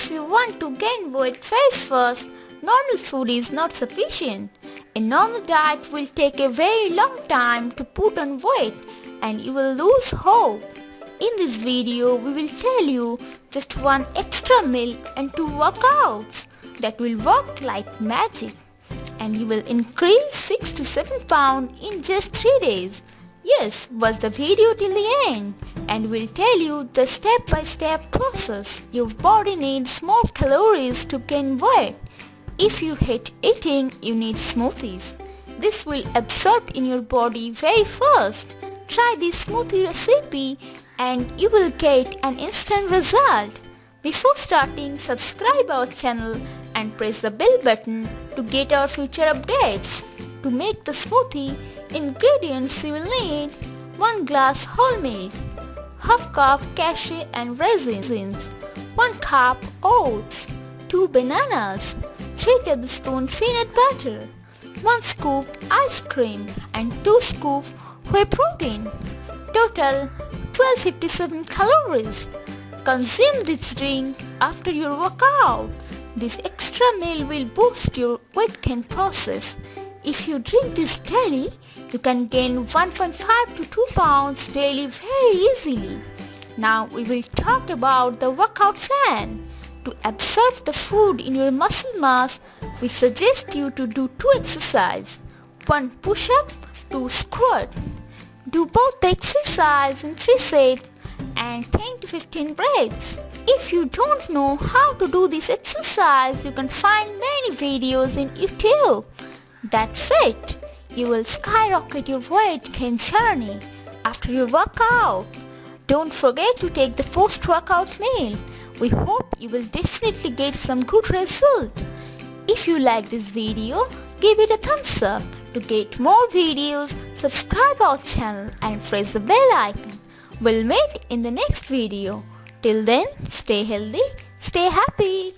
If you want to gain weight very fast, normal food is not sufficient. A normal diet will take a very long time to put on weight and you will lose hope. In this video, we will tell you just one extra meal and 2 workouts that will work like magic. And you will increase 6 to 7 pounds in just 3 days. Yes, watch the video till the end and we'll tell you the step-by-step process. Your body needs more calories to gain weight. If you hate eating, you need smoothies. This will absorb in your body very fast. Try this smoothie recipe and you will get an instant result. Before starting, subscribe our channel and press the bell button to get our future updates. To make the smoothie, ingredients you will need: 1 glass whole milk, half cup cashew and raisins, 1 cup oats, 2 bananas, 3 tablespoons peanut butter, 1 scoop ice cream and 2 scoops whey protein. Total 1257 calories. Consume this drink after your workout. This extra meal will boost your weight gain process. If you drink this daily, you can gain 1.5 to 2 pounds daily very easily. Now we will talk about the workout plan. To absorb the food in your muscle mass, we suggest you to do 2 exercises, 1 push-up, 2 squat. Do both the exercise in 3 sets and 10 to 15 breaths. If you don't know how to do this exercise, you can find many videos in YouTube. That's it. You will skyrocket your weight gain journey after your workout. Don't forget to take the post-workout meal. We hope you will definitely get some good result. If you like this video, give it a thumbs up. To get more videos, subscribe our channel and press the bell icon. We'll meet in the next video. Till then, stay healthy, stay happy.